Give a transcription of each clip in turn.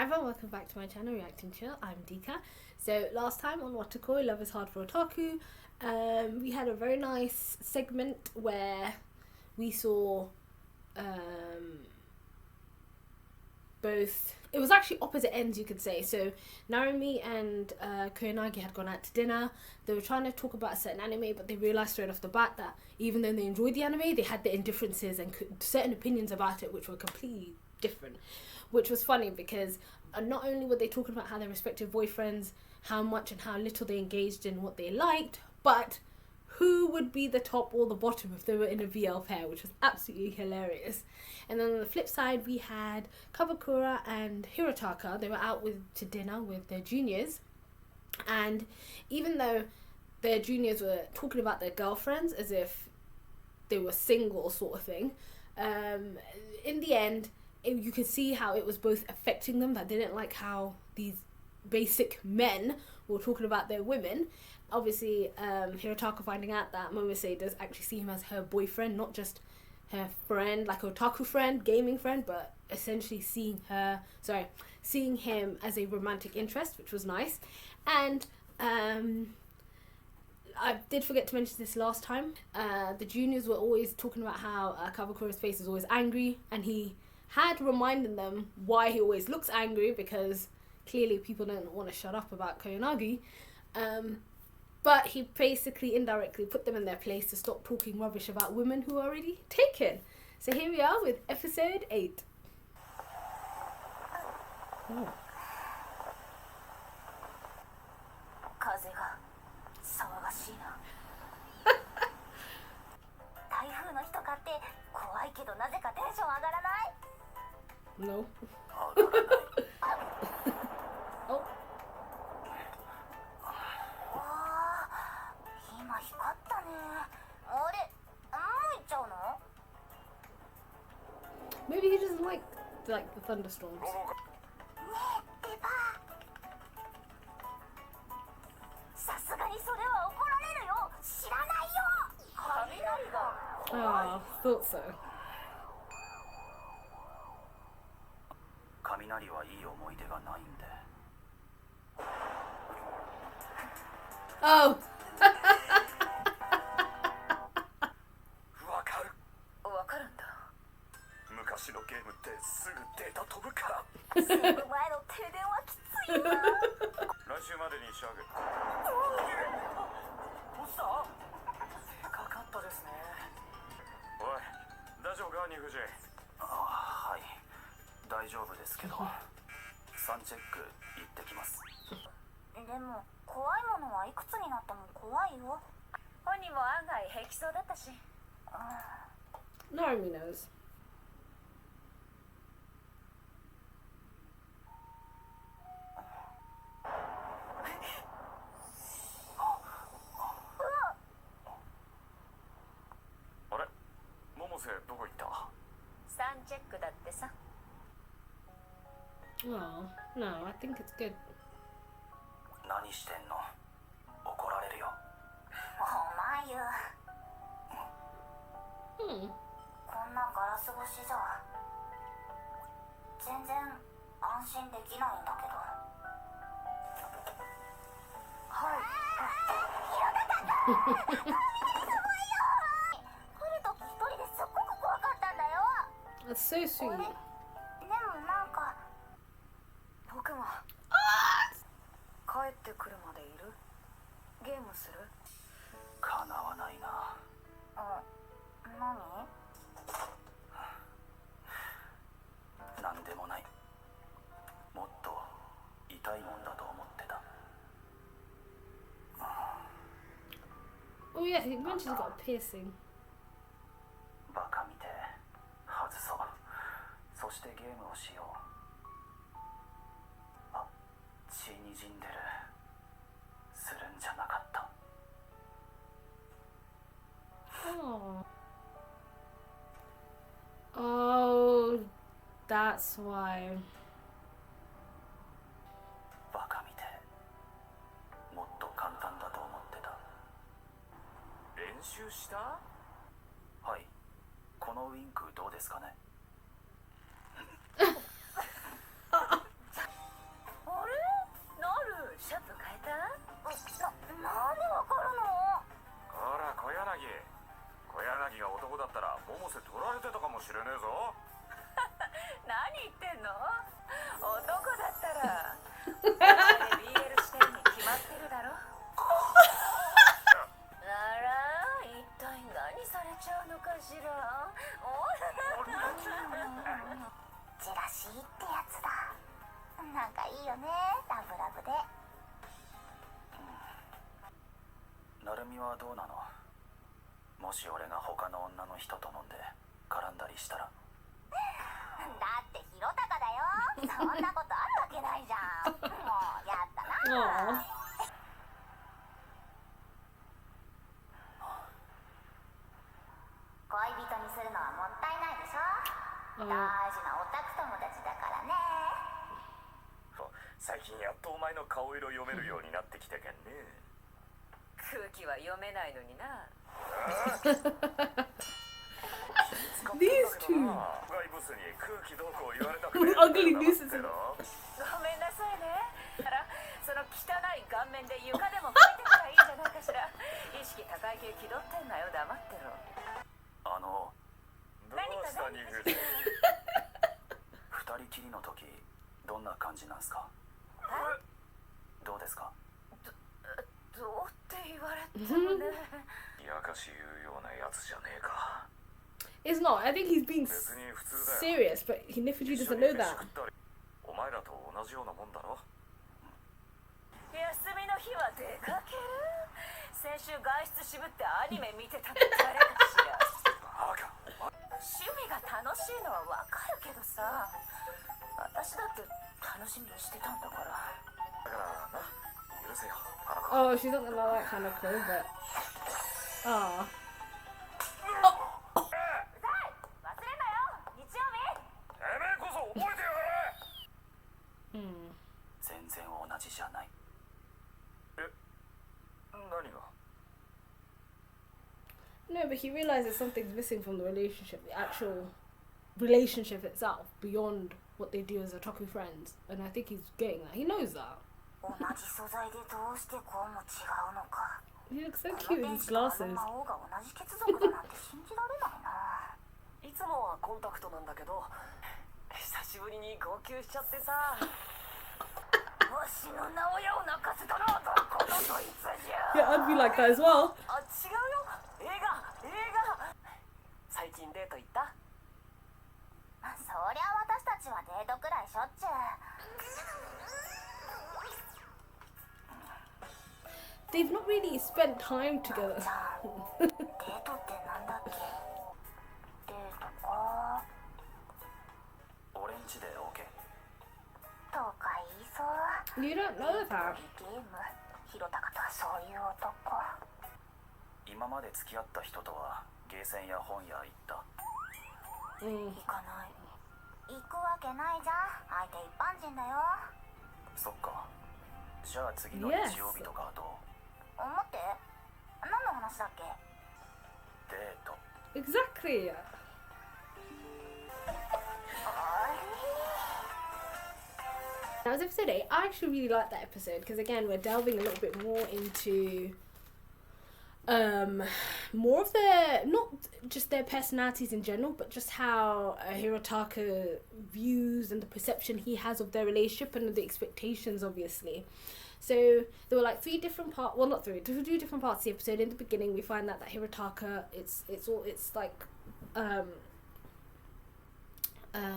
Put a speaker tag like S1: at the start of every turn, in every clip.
S1: Hi everyone, welcome back to my channel, Reacting Chill. I'm Dika. So last time on WOTAKOI, Love is Hard for Otaku, we had a very nice segment where we saw both, it was actually opposite ends you could say. So Narumi and Koyanagi had gone out to dinner. They were trying to talk about a certain anime, but they realised straight off the bat that even though they enjoyed the anime, they had their indifferences and certain opinions about it which were completely different. Which was funny because not only were they talking about how their respective boyfriends, how much and how little they engaged in what they liked, but who would be the top or the bottom if they were in a VL pair, which was absolutely hilarious. And then on the flip side, we had Kawakura and Hirotaka. They were out to dinner with their juniors. And even though their juniors were talking about their girlfriends as if they were single sort of thing, in the end, you could see how it was both affecting them, that they didn't like how these basic men were talking about their women. Obviously, Hirotaka finding out that Momose does actually see him as her boyfriend, not just her friend, like otaku friend, gaming friend, but essentially seeing him as a romantic interest, which was nice. And I did forget to mention this last time. The juniors were always talking about how Kawakura's face is always angry, and he had reminded them why he always looks angry, because clearly people don't want to shut up about Koyanagi. But he basically indirectly put them in their place to stop talking rubbish about women who are already taken. So here we are with episode 8. Oh. No. Oh. Maybe he doesn't like the thunderstorms. Oh, thought so. Oh. Narumi knows. Oh, no, I think it's good. That's so sweet. Oh yeah, he mentioned he's got a piercing. Oh. Oh, that's why.
S2: いいよね、ラブラブで。
S3: なるみはどうなの？もし俺が他の女の人と飲んで絡んだりしたら。
S2: だってひろたかだよ。そんなことあるわけないじゃん。もうやったな。恋人にするのはもったいないでしょ。大事なオタク友達だからね。
S4: 最近やっとお前の顔色読めるようになってきたけんね。
S5: 空気は読めないのにな。
S1: These two ugly nuisances.
S5: ごめんなさいね。その汚い顔面で床でも拭いてたらいいんじゃないかしら。意識高い系気取ってんなよ、黙ってろ。
S4: どうしたニグジ？
S3: 二人きりの時どんな感じなんすか？どうですか？
S5: どうって言われてもね。
S4: やかし言うようなやつじゃねえか。
S1: It's not. I think he's being serious, but he literally doesn't know that.
S4: お前らと同じようなもんだろ。
S5: 休みの日は出かける？先週外出渋ってアニメ見てたって誰かしら。趣味が楽しいのはわかるけどさ、私だって楽しみにしてたんだから。
S4: だからな、許せよ。
S1: Oh, she's not gonna like Hanako, but ah.
S3: 全然同じじゃない。
S4: 何が？
S1: No, but he realizes something's missing from the relationship, the actual relationship itself, beyond what they do as otaku friends. And I think he's getting that. He knows that.
S2: 同じ素材でどうしてこうも違うのか。
S1: He looks so cute in his glasses.
S2: 魔王が同じ血族だなんて信じられないな。
S5: いつもはコンタクトなんだけど、久しぶりに号泣しちゃってさ。わしの名親を泣かせたのはこのドイツじゃ。
S1: Yeah, I'd be like that as well.
S5: あ、違うよ。映画。最近デート行った？
S2: そりゃ私たちはデートくらいしょっちゅう。
S1: They've not really spent time together.
S2: デートってなんだっけ？デートか。
S3: 俺んちで OK。
S2: とか言いそう。
S1: You don't know that.
S2: ゲーム、ひろたかとはそういう男。
S3: 今まで付き合った人とはゲーセンや本屋行った。
S2: 行かない。行くわけないじゃん。相手一般人だよ。
S3: そっか。じゃあ次の日曜日とかどう？
S2: 待って。何の話だっけ？
S3: デート。
S1: Exactly. That was episode 8. I actually really liked that episode because again we're delving a little bit more into more of their, not just their personalities in general, but just how Hirotaka views and the perception he has of their relationship and the expectations, obviously. So there were like two different parts of the episode. In the beginning we find out that Hirotaka, it's like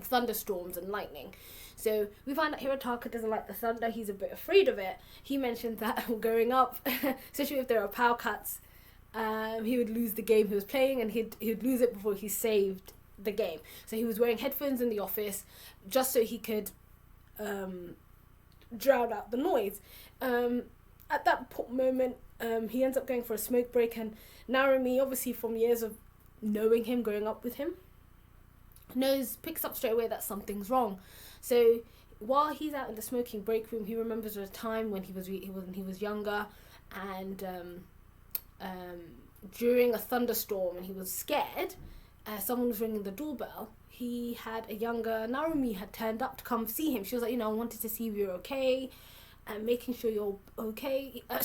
S1: thunderstorms and lightning. So we find out Hirotaka doesn't like the thunder. He's a bit afraid of it. He mentioned that growing up, especially if there are power cuts, he would lose the game he was playing, and he'd lose it before he saved the game. So he was wearing headphones in the office just so he could drown out the noise. At that moment, he ends up going for a smoke break, and Narumi, obviously from years of knowing him, growing up with him, picks up straight away that something's wrong. So while he's out in the smoking break room, he remembers a time when he was younger, and during a thunderstorm, and he was scared. Someone was ringing the doorbell. He had a younger Narumi had turned up to come see him. She was like, I wanted to see if you're okay, and making sure you're okay. I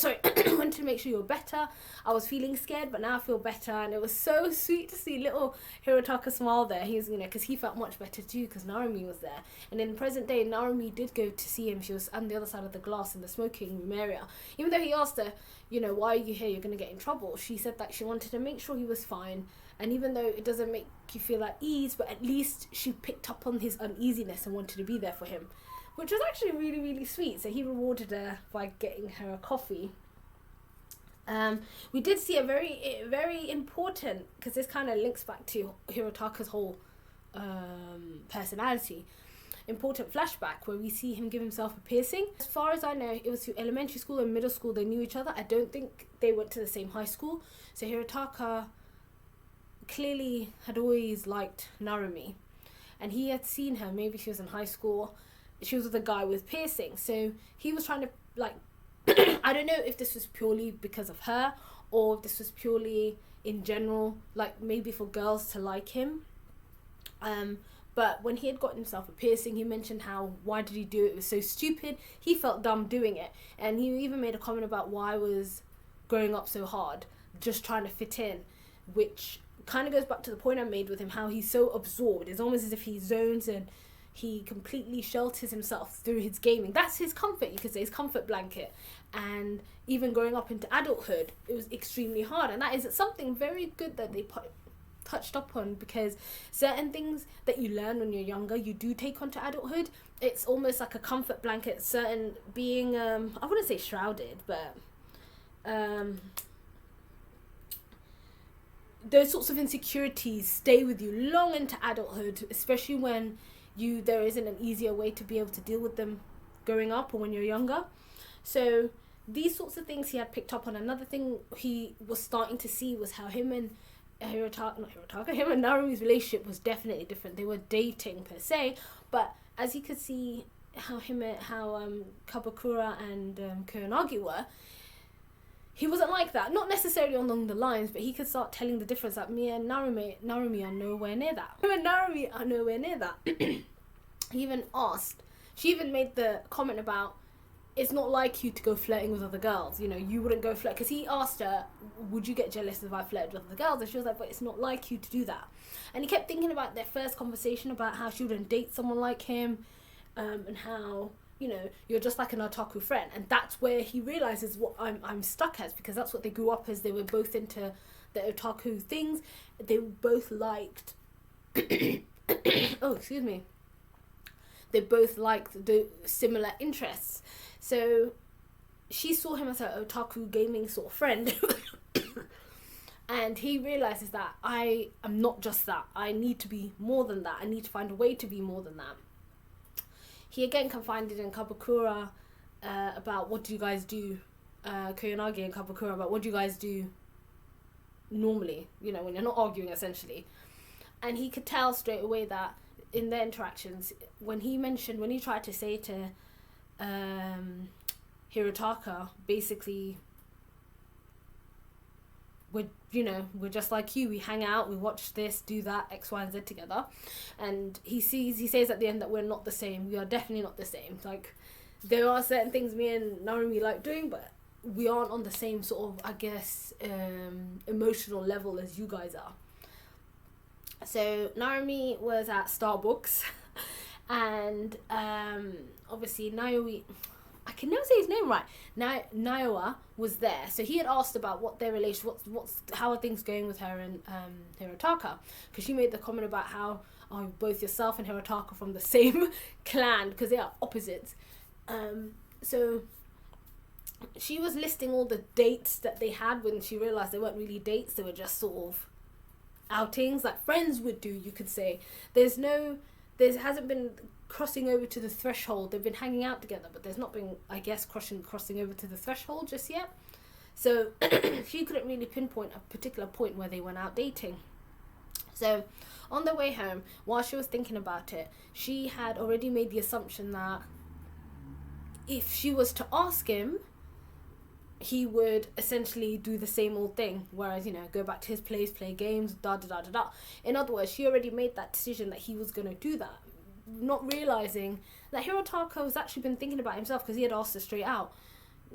S1: wanted to make sure you're better. I was feeling scared, but now I feel better. And it was so sweet to see little Hirotaka smile there. He was, because he felt much better too, because Narumi was there. And in the present day, Narumi did go to see him. She was on the other side of the glass in the smoking room area. Even though he asked her, why are you here? You're going to get in trouble. She said that she wanted to make sure he was fine. And even though it doesn't make you feel at ease, but at least she picked up on his uneasiness and wanted to be there for him. which was actually really, really sweet. So he rewarded her by getting her a coffee. We did see a very, very important, because this kind of links back to Hirotaka's whole personality, important flashback where we see him give himself a piercing. As far as I know, it was through elementary school and middle school they knew each other. I don't think they went to the same high school. So Hirotaka clearly had always liked Narumi, and he had seen her, maybe she was in high school, she was with a guy with piercing, so he was trying to, like, I don't know if this was purely because of her or if this was purely in general, like maybe for girls to like him. But when he had gotten himself a piercing, he mentioned how, why did he do it? It was so stupid. He felt dumb doing it. And he even made a comment about why was growing up so hard, just trying to fit in, which kind of goes back to the point I made with him, how he's so absorbed. It's almost as if he zones and he completely shelters himself through his gaming. That's his comfort, you could say, his comfort blanket. And even growing up into adulthood, it was extremely hard. And that is something very good that they touched up on, because certain things that you learn when you're younger, you do take onto adulthood. It's almost like a comfort blanket, certain being, I wouldn't say shrouded, but those sorts of insecurities stay with you long into adulthood, especially when there isn't an easier way to be able to deal with them growing up or when you're younger. So these sorts of things he had picked up on. Another thing he was starting to see was how him and him and Narumi's relationship was definitely different. They were dating per se, but as he could see how Kabakura and Kuronagi were, he wasn't like that. Not necessarily along the lines, but he could start telling the difference that me and Narumi are nowhere near that. Me and Narumi are nowhere near that. He even asked, she even made the comment about, it's not like you to go flirting with other girls. You know, you wouldn't go flirt. Because he asked her, would you get jealous if I flirted with other girls? And she was like, but it's not like you to do that. And he kept thinking about their first conversation about how she wouldn't date someone like him, and how, you know, you're just like an otaku friend. And that's where he realizes what I'm stuck as, because that's what they grew up as. They were both into the otaku things. They both liked oh, excuse me. They both liked the similar interests. So she saw him as an otaku gaming sort of friend. And he realizes that I am not just that. I need to be more than that. I need to find a way to be more than that. He again confided in Kabakura about, what do you guys do, Kuronagi and Kabakura, about what do you guys do normally, you know, when you're not arguing, essentially. And he could tell straight away that in their interactions, when he tried to say to Hirotaka, basically, we're just like you, we hang out, we watch this, do that, X, Y, and Z together. And he says at the end that we're not the same. We are definitely not the same. Like, there are certain things me and Narumi like doing, but we aren't on the same sort of, I guess, emotional level as you guys are. So Narumi was at Starbucks, and obviously Naomi, I can never say his name right. Naoa was there, so he had asked about what their relation, how are things going with her and Hirotaka, because she made the comment about how both yourself and Hirotaka from the same clan, because they are opposites. So she was listing all the dates that they had when she realized they weren't really dates; they were just sort of outings like friends would do, you could say. There hasn't been crossing over to the threshold. They've been hanging out together, but there's not been, I guess, crossing over to the threshold just yet. So she couldn't really pinpoint a particular point where they went out dating. So on their way home, while she was thinking about it, she had already made the assumption that if she was to ask him, he would essentially do the same old thing, whereas, you know, go back to his place, play games, da-da-da-da-da. In other words, she already made that decision that he was going to do that, not realizing that Hirotaka has actually been thinking about himself, because he had asked her straight out,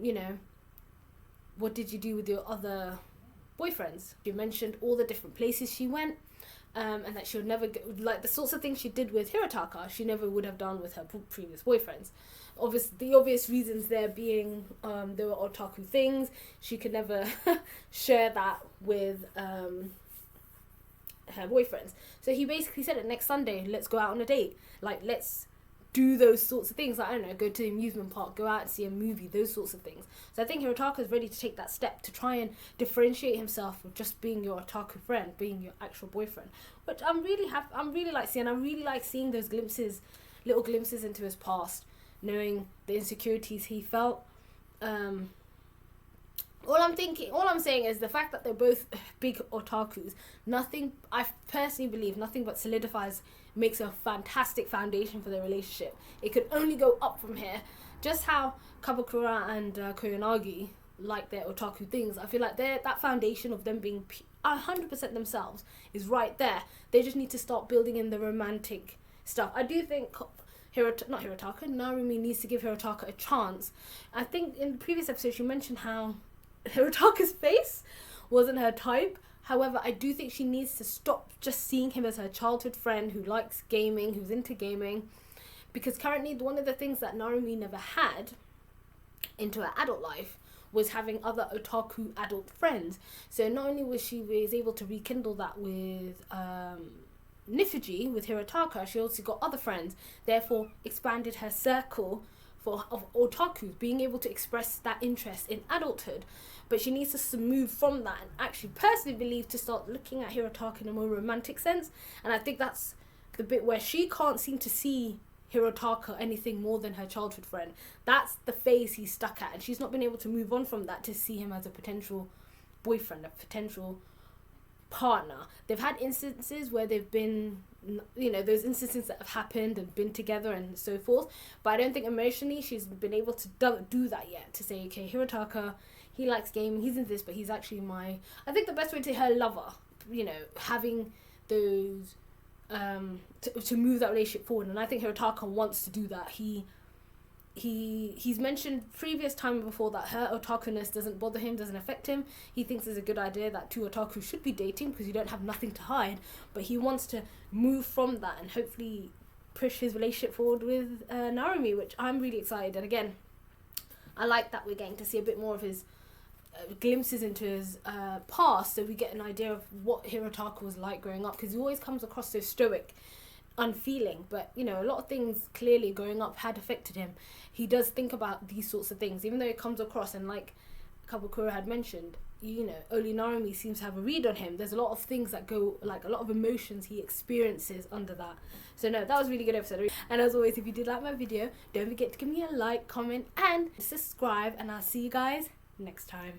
S1: you know, what did you do with your other boyfriends? You mentioned all the different places she went, and that she would never, like the sorts of things she did with Hirotaka, she never would have done with her previous boyfriends. The obvious reasons there being, there were otaku things. She could never share that with her boyfriends. So he basically said, next Sunday, let's go out on a date. Like, let's do those sorts of things. Like, I don't know, go to the amusement park, go out and see a movie, those sorts of things. So I think Hirotaka is ready to take that step to try and differentiate himself from just being your otaku friend, being your actual boyfriend, which I'm really happy. I'm really like seeing. I really like seeing those glimpses, little glimpses into his past, knowing the insecurities he felt. All I'm saying is the fact that they're both big otakus, I personally believe nothing but solidifies, makes a fantastic foundation for their relationship. It could only go up from here. Just how Kabakura and Koyanagi like their otaku things, I feel like that foundation of them being 100% themselves is right there. They just need to start building in the romantic stuff. I do think Narumi needs to give Hirotaka a chance. I think in the previous episode she mentioned how Hirotaka's face wasn't her type. However, I do think she needs to stop just seeing him as her childhood friend who likes gaming, who's into gaming. Because currently one of the things that Narumi never had into her adult life was having other otaku adult friends. So not only was able to rekindle that with Nifuji, with Hirotaka, she also got other friends, therefore expanded her circle of otakus, being able to express that interest in adulthood. But she needs to move from that and actually personally believe to start looking at Hirotaka in a more romantic sense. And I think that's the bit where she can't seem to see Hirotaka anything more than her childhood friend. That's the phase he's stuck at, and she's not been able to move on from that to see him as a potential boyfriend, a potential partner. They've had instances where they've been, those instances that have happened and been together and so forth, but I don't think emotionally she's been able to do that yet, to say, okay, Hirotaka, he likes gaming, he's into this, but he's actually I think the best way to her lover, having those to move that relationship forward. And I think Hirotaka wants to do that. He's mentioned previous time before that her otaku-ness doesn't bother him, doesn't affect him. He thinks it's a good idea that two otakus should be dating because you don't have nothing to hide, but he wants to move from that and hopefully push his relationship forward with Narumi, which I'm really excited. And again, I like that we're getting to see a bit more of his glimpses into his past, so we get an idea of what Hirotaka was like growing up, because he always comes across so stoic, unfeeling, but a lot of things clearly growing up had affected him. He does think about these sorts of things, even though it comes across, and like Kabakura had mentioned, only Narumi seems to have a read on him. There's a lot of things that go, like a lot of emotions he experiences under that. So no, that was a really good episode. And as always, if you did like my video, don't forget to give me a like, comment and subscribe, and I'll see you guys next time.